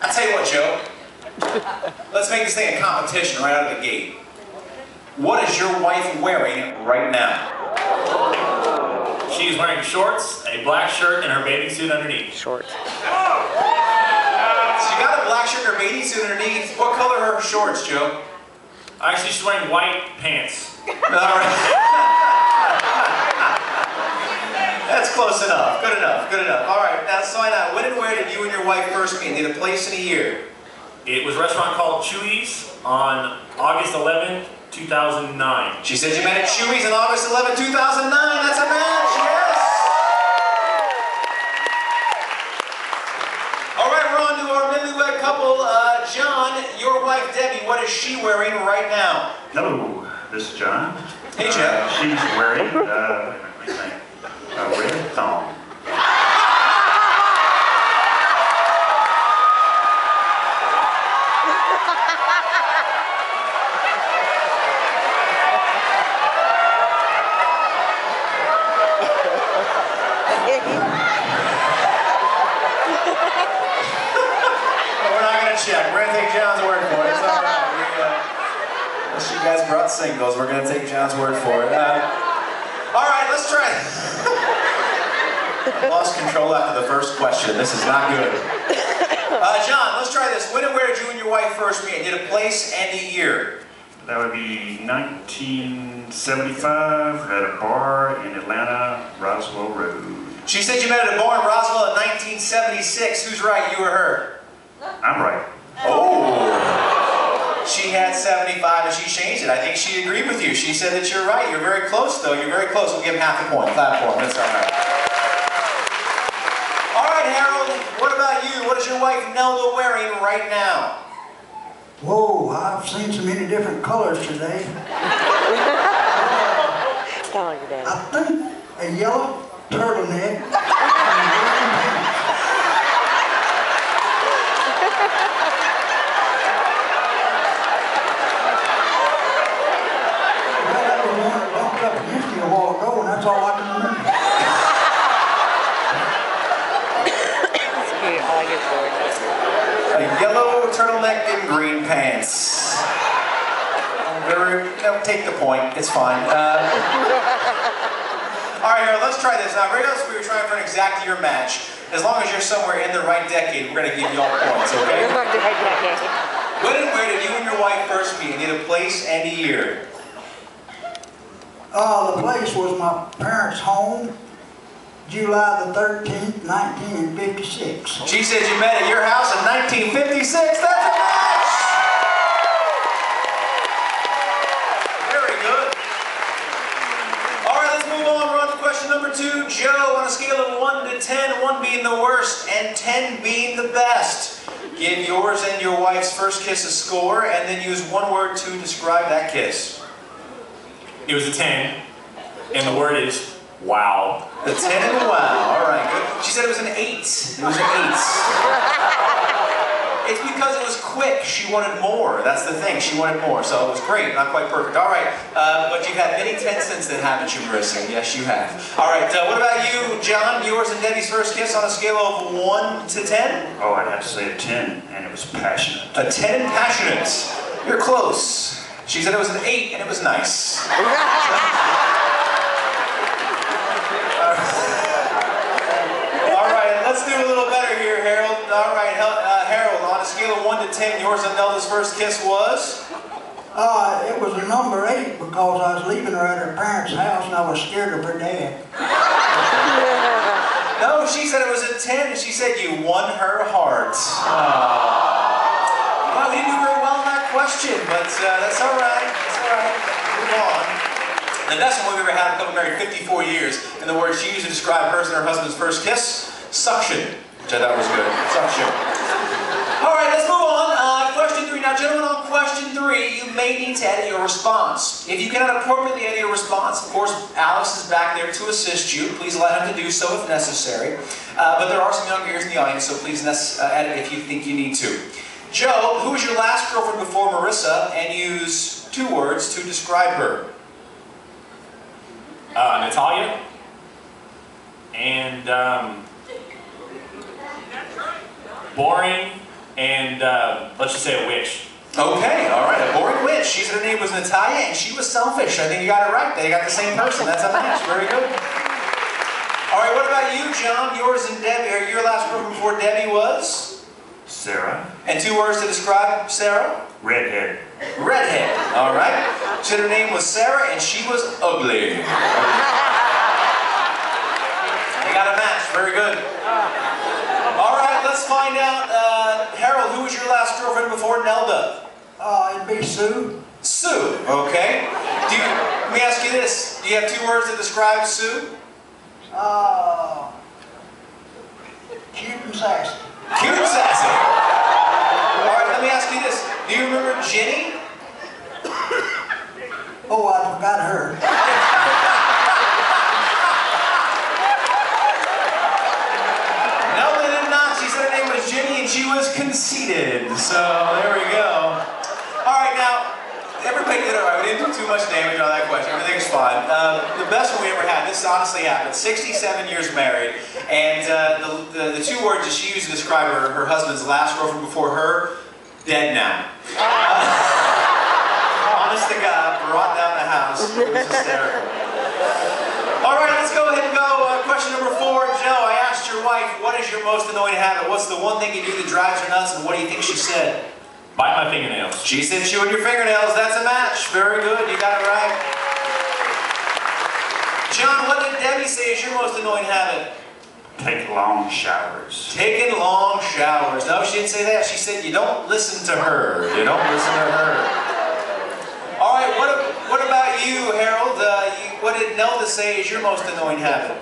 I'll tell you what, Joe. Let's make this thing a competition right out of the gate. What is your wife wearing right now? She's wearing shorts, a black shirt, and her bathing suit underneath. Shorts. She got a black shirt and her bathing suit underneath. What color are her shorts, Joe? Actually, she's wearing white pants. All right. That's close enough. Good enough. Good enough. All right. Now, let's find out. When and where did you and your wife first meet? Did a place in a year? It was a restaurant called Chewy's on August 11th, 2009. She said you met at Chewy's on August 11, 2009. That's a match. Yes. All right. We're on to our newlywed couple. John, your wife Debbie. What is she wearing right now? Hello, this is John. Hey, John. She's wearing a red thong. Check. We're going to take John's word for it. It's all right. Unless you guys brought singles, we're going to take John's word for it. All right, let's try it. Lost control after the first question. This is not good. John, let's try this. When and where did you and your wife first meet? Did a place and a year? That would be 1975 at a bar in Atlanta, Roswell Road. She said you met at a bar in Roswell in 1976. Who's right, you or her? I'm right. Oh! She had 75 and she changed it. I think she agreed with you. She said that you're right. You're very close, though. You're very close. We'll give him half a point. Flat point. That's all right. All right, Harold. What about you? What is your wife Nelda wearing right now? Whoa, I've seen so many different colors today. I think a yellow turtleneck. A while ago, and that's all I can remember. A yellow turtleneck and green pants. No, take the point. It's fine. All right, Harold, let's try this. Now, regardless if we were trying for an exact year match, as long as you're somewhere in the right decade, we're going to give you all points, okay? When and where did you and your wife first meet? Need a place and a year? The place was my parents' home, July the 13th, 1956. She said you met at your house in 1956. That's a match! Very good. All right, let's move on. We're on to question number 2. Joe, on a scale of 1 to 10, 1 being the worst and 10 being the best, give yours and your wife's first kiss a score and then use one word to describe that kiss. It was a 10, and the word is wow. The 10 and the wow. All right, good. She said it was an 8. It was an 8. It's because it was quick. She wanted more. That's the thing. She wanted more. So it was great. Not quite perfect. All right. But you've had many 10 since then, haven't you, Marissa? Yes, you have. All right. What about you, John? Yours and Debbie's first kiss on a scale of 1 to 10? Oh, I'd have to say a 10, and it was passionate. A 10 and passionate. You're close. She said it was an 8 and it was nice. All right, let's do a little better here, Harold. All right, Harold, on a scale of 1 to 10, yours and Nelda's first kiss was? It was a number 8 because I was leaving her at her parents' house and I was scared of her dad. No, she said it was a 10 and she said you won her heart. Well, we didn't do very well in that question, but that's all right. That's all right. Move on. The best one we've ever had, a couple married 54 years, and the word she used to describe hers and her husband's first kiss, suction, which I thought was good. Suction. All right, let's move on. Question 3. Now, gentlemen, on question 3, you may need to edit your response. If you cannot appropriately edit your response, of course, Alex is back there to assist you. Please allow him to do so if necessary. But there are some young ears in the audience, so please edit if you think you need to. Joe, who was your last girlfriend before Marissa, and use 2 words to describe her? Natalia. And boring, and let's just say a witch. Okay, all right, a boring witch. She said her name was Natalia, and she was selfish. I think you got it right. They got the same person. That's a match. Very good. All right, what about you, John? Yours and Debbie, or your last girl before Debbie was? Sarah. And 2 words to describe Sarah? Redhead. Redhead. All right. She said her name was Sarah, and she was ugly. They got a match. Very good. All right, let's find out. Harold, who was your last girlfriend before Nelda? It'd be Sue. Sue. Okay. Let me ask you this. Do you have 2 words to describe Sue? Cute and sassy. Cute and sassy. All right, let me ask you this. Do you remember Jenny? Oh, I forgot her. No, they did not. She said her name was Jenny and she was conceited. So, there we go. All right, now, everybody did all right. We didn't do too much damage on that question. Everything's fine. The best one we ever had, this honestly happened. 67 years married, and the 2 words that she used to describe her husband's last girlfriend before her, dead now. Honest to God, brought down the house. It was hysterical. All right, let's go ahead and go. Question number 4. Joe, I asked your wife, what is your most annoying habit? What's the one thing you do that drives her nuts, and what do you think she said? Bite my fingernails. She said chewing your fingernails. That's a match. Very good. You got it right. John, what did Debbie say is your most annoying habit? Take long showers. Taking long showers. No, she didn't say that. She said you don't listen to her. You don't listen to her. All right, what about you, Harold? What did Nelda say is your most annoying habit?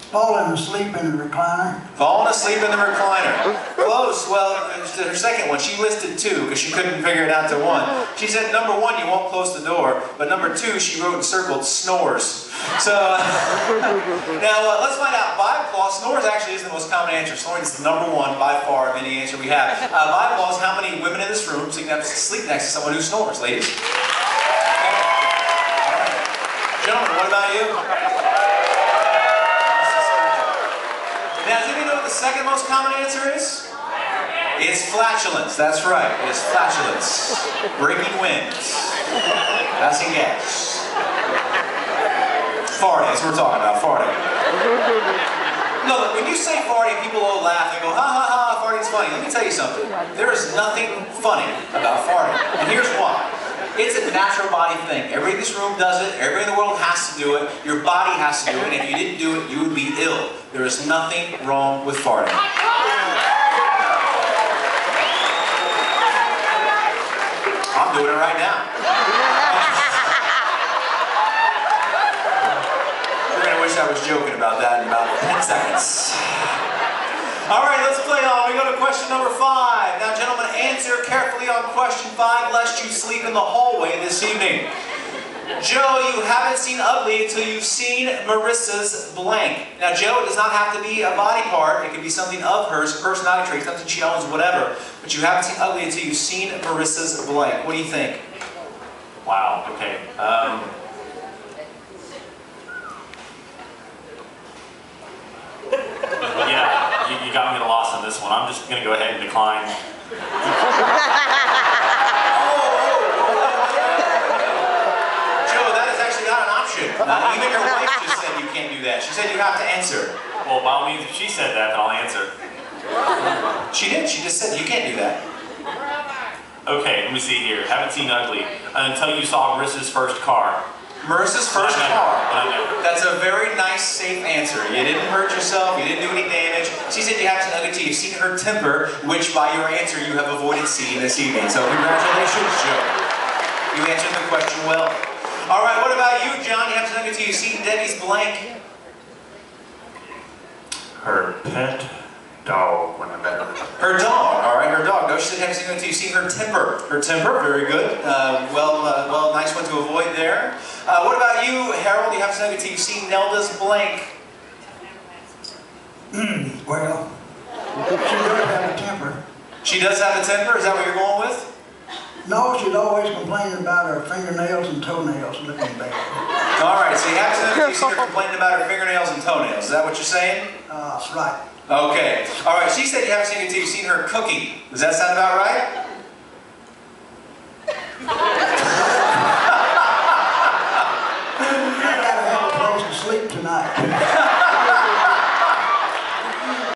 Falling asleep in the recliner. Falling asleep in the recliner. Close. Well, her second one, she listed 2 because she couldn't figure it out to 1. She said, number 1, you won't close the door. But number 2, she wrote and circled snores. So, now let's find out. Biplaws, snores actually is the most common answer. Snoring is the number 1 by far of any answer we have. Biplaws, how many women in this room sleep next to someone who snores, ladies? Okay. All right. Gentlemen, what about you? Now, does anybody know what the second most common answer is? It's flatulence. That's right. It's flatulence. Breaking winds. Passing gas. Farting. That's what we're talking about. Farting. No, look, when you say farting, people will laugh and go, ha ha ha, farting's funny. Let me tell you something. There is nothing funny about farting. And here's why. It's a natural body thing. Everybody in this room does it. Everybody in the world has to do it. Your body has to do it. And if you didn't do it, you would be ill. There is nothing wrong with farting. I'm doing it right now. You're going to wish I was joking about that in about 10 seconds. All right, let's play on. We go to question number 5. Now, gentlemen, answer carefully on question 5, lest you sleep in the hallway this evening. Joe, you haven't seen ugly until you've seen Marissa's blank. Now, Joe, it does not have to be a body part. It could be something of hers, a personality trait, something she owns, whatever. But you haven't seen ugly until you've seen Marissa's blank. What do you think? Wow, okay. Yeah, you got me at a loss on this one. I'm just going to go ahead and decline. Even your wife just said you can't do that. She said you have to answer. Well, by all means, if she said that, then I'll answer. She did. She just said you can't do that. Okay, let me see here. Haven't seen ugly until you saw Marissa's first car. Marissa's first car. That's a very nice, safe answer. You didn't hurt yourself. You didn't do any damage. She said you haven't seen ugly until you've seen her temper, which by your answer you have avoided seeing this evening. So congratulations, Joe. You answered the question well. All right, what about you, John? You haven't seen ugly until you've seen Debbie's blank. Her pet dog when I met her. Her dog, all right, her dog. No, she said haven't seen ugly until you've seen her temper. Her temper, very good. Well, nice one to avoid there. What about you, Harold? You haven't seen ugly until you've seen Nelda's blank. Well, she does have a temper. She does have a temper? Is that what you're going with? No, she's always complaining about her fingernails and toenails looking bad. All right, so you haven't seen her complaining about her fingernails and toenails. Is that what you're saying? That's right. Okay. All right. She said you haven't seen it until you've seen her cooking. Does that sound about right? I gotta have a place to sleep tonight.